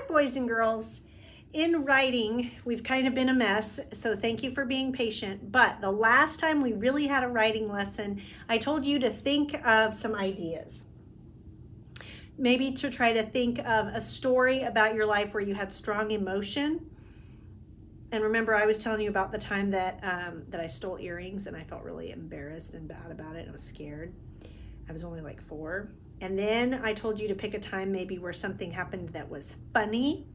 boys and girls. In writing, we've kind of been a mess, so thank you for being patient. But the last time we really had a writing lesson, I told you to think of some ideas. Maybe to try to think of a story about your life where you had strong emotion. And remember, I was telling you about the time that that I stole earrings and I felt really embarrassed and bad about it. And I was scared. I was only like 4. And then I told you to pick a time maybe where something happened that was funny.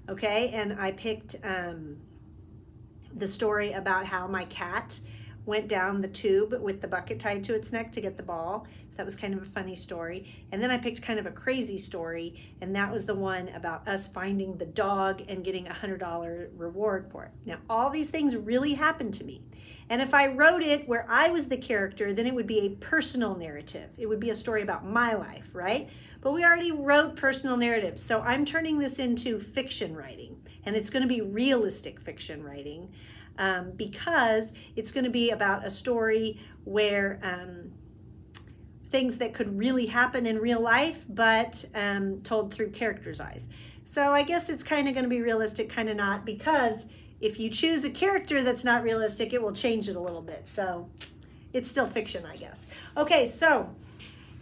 Okay, and I picked the story about how my cat went down the tube with the bucket tied to its neck to get the ball. So that was kind of a funny story. And then I picked kind of a crazy story, and that was the one about us finding the dog and getting a $100 reward for it. Now, all these things really happened to me. And if I wrote it where I was the character, then it would be a personal narrative. It would be a story about my life, right? But we already wrote personal narratives. So I'm turning this into fiction writing. And it's going to be realistic fiction writing because it's going to be about a story where things that could really happen in real life, but told through characters' eyes. So I guess it's kind of going to be realistic, kind of not, because if you choose a character that's not realistic, it will change it a little bit. So it's still fiction, I guess. Okay, so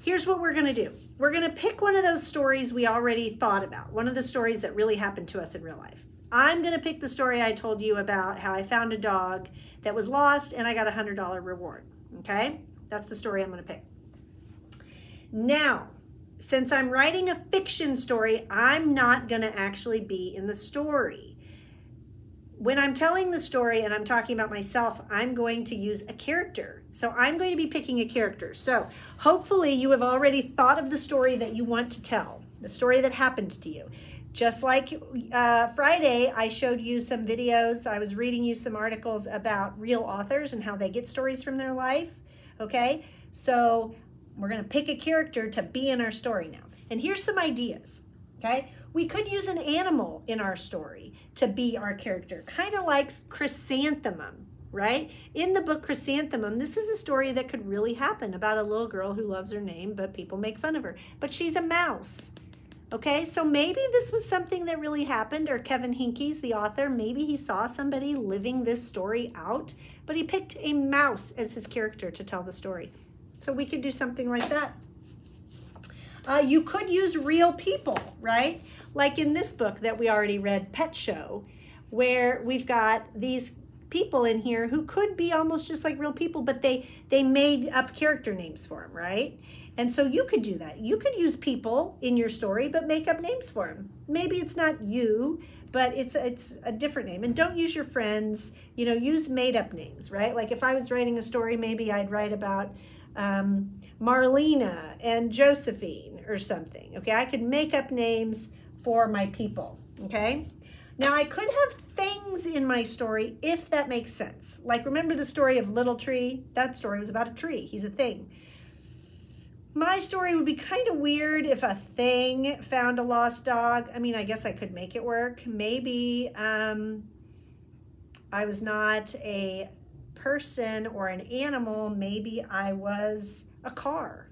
here's what we're going to do. We're going to pick one of those stories we already thought about, one of the stories that really happened to us in real life. I'm going to pick the story I told you about how I found a dog that was lost and I got a $100 reward. Okay, that's the story I'm going to pick. Now, since I'm writing a fiction story, I'm not going to actually be in the story. When I'm telling the story and I'm talking about myself, I'm going to use a character. So I'm going to be picking a character. So hopefully you have already thought of the story that you want to tell, the story that happened to you. Just like Friday, I showed you some videos. I was reading you some articles about real authors and how they get stories from their life. Okay, so we're going to pick a character to be in our story now. And here's some ideas. Okay, we could use an animal in our story to be our character, kind of like Chrysanthemum, right? In the book Chrysanthemum, this is a story that could really happen about a little girl who loves her name, but people make fun of her. But she's a mouse, okay? So maybe this was something that really happened, or Kevin Hinkes, the author, maybe he saw somebody living this story out, but he picked a mouse as his character to tell the story. So we could do something like that. You could use real people, right? Like in this book that we already read, Pet Show, where we've got these people in here who could be almost just like real people, but they made up character names for them, right? And so you could do that. You could use people in your story, but make up names for them. Maybe it's not you, but it's a different name. And don't use your friends, you know, use made up names, right? Like if I was writing a story, maybe I'd write about Marlena and Josephine or something. Okay, I could make up names for my people. Okay, now I could have things in my story if that makes sense. Like remember the story of Little Tree? That story was about a tree. He's a thing. My story would be kind of weird if a thing found a lost dog. I mean, I guess I could make it work. Maybe I was not a person or an animal. Maybe I was a car.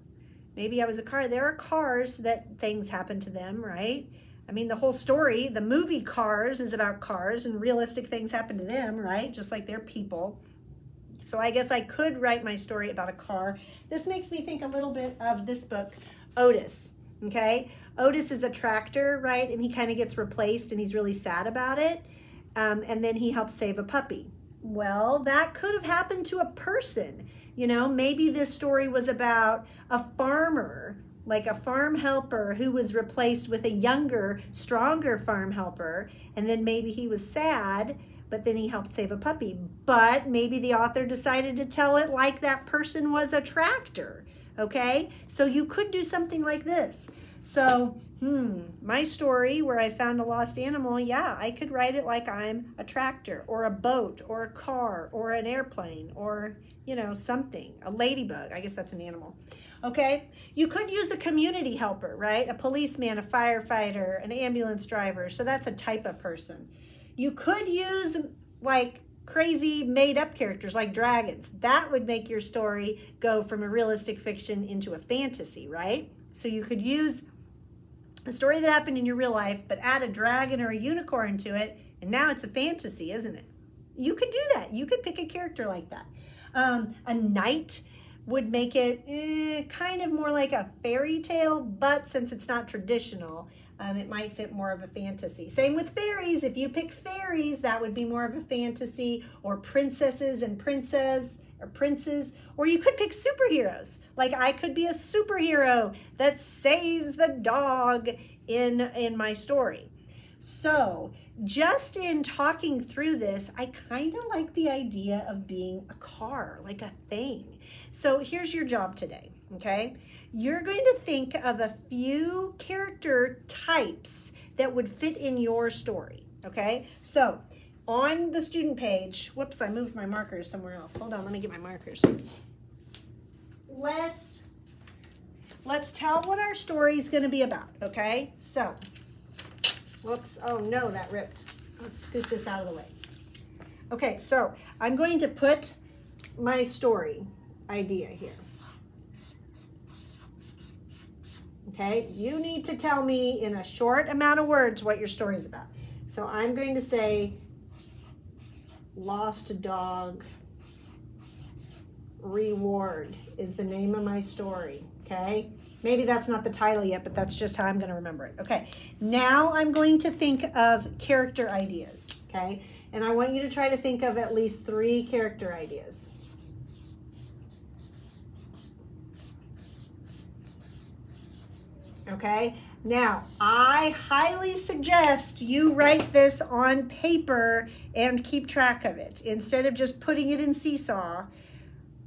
Maybe I was a car. There are cars that things happen to them, right? I mean, the whole story, the movie Cars is about cars and realistic things happen to them, right? Just like they're people. So I guess I could write my story about a car. This makes me think a little bit of this book, Otis, okay? Otis is a tractor, right? And he kind of gets replaced and he's really sad about it. And then he helps save a puppy. Well, that could have happened to a person. You know, maybe this story was about a farmer, like a farm helper who was replaced with a younger, stronger farm helper. And then maybe he was sad, but then he helped save a puppy. But maybe the author decided to tell it like that person was a tractor, okay? So you could do something like this. So, my story where I found a lost animal, yeah, I could write it like I'm a tractor or a boat or a car or an airplane or, you know, something, a ladybug. I guess that's an animal. Okay, you could use a community helper, right? A policeman, a firefighter, an ambulance driver. So that's a type of person. You could use like crazy made up characters like dragons. That would make your story go from a realistic fiction into a fantasy, right? So you could use a story that happened in your real life, but add a dragon or a unicorn to it, and now it's a fantasy, isn't it? You could do that. You could pick a character like that. A knight would make it kind of more like a fairy tale, but since it's not traditional, it might fit more of a fantasy. Same with fairies. If you pick fairies, that would be more of a fantasy, or princesses and princes, or you could pick superheroes. Like I could be a superhero that saves the dog in my story. So just in talking through this, I kind of like the idea of being a car, like a thing. So here's your job today, okay? You're going to think of a few character types that would fit in your story, okay? So on the student page, whoops, I moved my markers somewhere else. Hold on, let me get my markers. Let's tell what our story is going to be about, okay? So, whoops, oh no, that ripped. Let's scoot this out of the way. Okay, so I'm going to put my story idea here. Okay, you need to tell me in a short amount of words what your story is about. So I'm going to say, Lost Dog Reward is the name of my story, okay? Maybe that's not the title yet, but that's just how I'm going to remember it. Okay, now I'm going to think of character ideas, okay? And I want you to try to think of at least 3 character ideas. Okay, now I highly suggest you write this on paper and keep track of it. Instead of just putting it in Seesaw,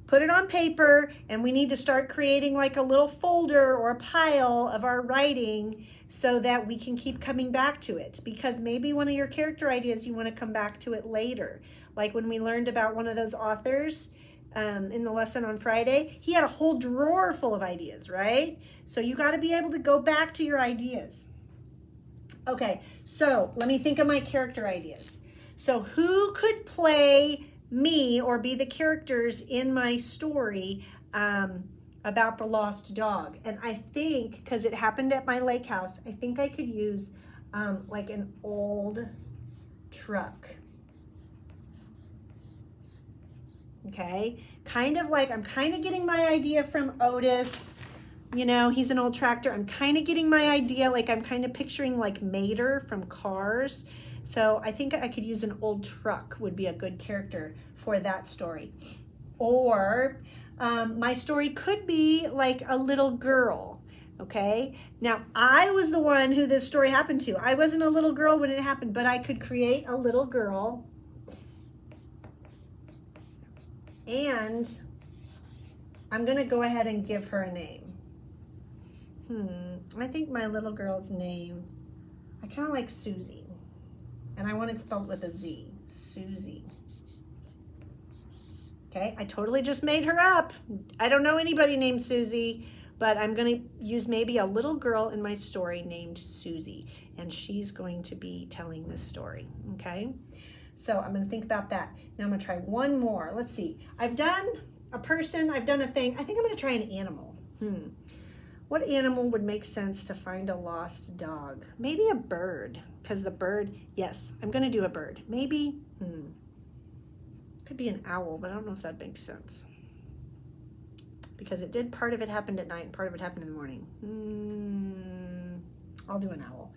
put it on paper, and we need to start creating like a little folder or a pile of our writing so that we can keep coming back to it. Because maybe one of your character ideas, you want to come back to it later. Like when we learned about one of those authors in the lesson on Friday, he had a whole drawer full of ideas, right? So you got to be able to go back to your ideas. Okay, so let me think of my character ideas. So who could play me or be the characters in my story about the lost dog? And I think, because it happened at my lake house, I think I could use like an old truck. Okay, kind of like, I'm kind of getting my idea from Otis. You know, he's an old tractor. I'm kind of getting my idea, like I'm kind of picturing like Mater from Cars. So I think I could use an old truck would be a good character for that story. Or my story could be like a little girl, okay? Now, I was the one who this story happened to. I wasn't a little girl when it happened, but I could create a little girl. And I'm gonna go ahead and give her a name. I think my little girl's name, I kind of like Susie. And I want it spelled with a Z, Susie. Okay, I totally just made her up. I don't know anybody named Susie, but I'm gonna use maybe a little girl in my story named Susie, and she's going to be telling this story, okay? So I'm gonna think about that. Now I'm gonna try one more. Let's see, I've done a person, I've done a thing. I think I'm gonna try an animal. What animal would make sense to find a lost dog? Maybe a bird, because the bird, yes, I'm gonna do a bird. Maybe, could be an owl, but I don't know if that makes sense. Because it did, part of it happened at night and part of it happened in the morning. I'll do an owl.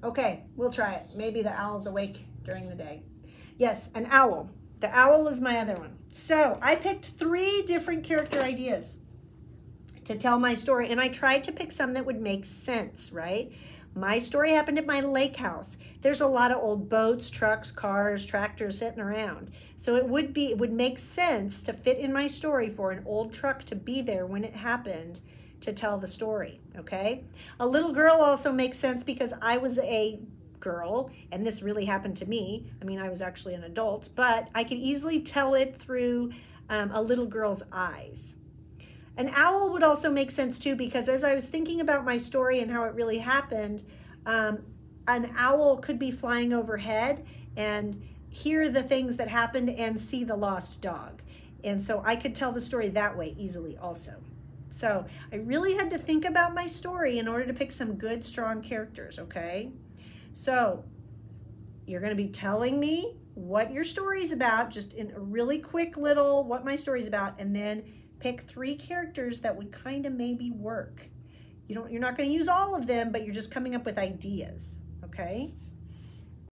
Okay, we'll try it. Maybe the owl's awake during the day. Yes, an owl. The owl is my other one. So I picked 3 different character ideas to tell my story, and I tried to pick some that would make sense, right? My story happened at my lake house. There's a lot of old boats, trucks, cars, tractors sitting around. So it would make sense to fit in my story for an old truck to be there when it happened to tell the story, okay? A little girl also makes sense because I was a girl and this really happened to me. I mean, I was actually an adult, but I could easily tell it through a little girl's eyes. An owl would also make sense too, because as I was thinking about my story and how it really happened, an owl could be flying overhead and hear the things that happened and see the lost dog. And so I could tell the story that way easily also. So I really had to think about my story in order to pick some good, strong characters, okay? So you're going to be telling me what your story's about, just in a really quick little what my story's about, and then pick 3 characters that would kind of maybe work. You're not going to use all of them, but you're just coming up with ideas, okay?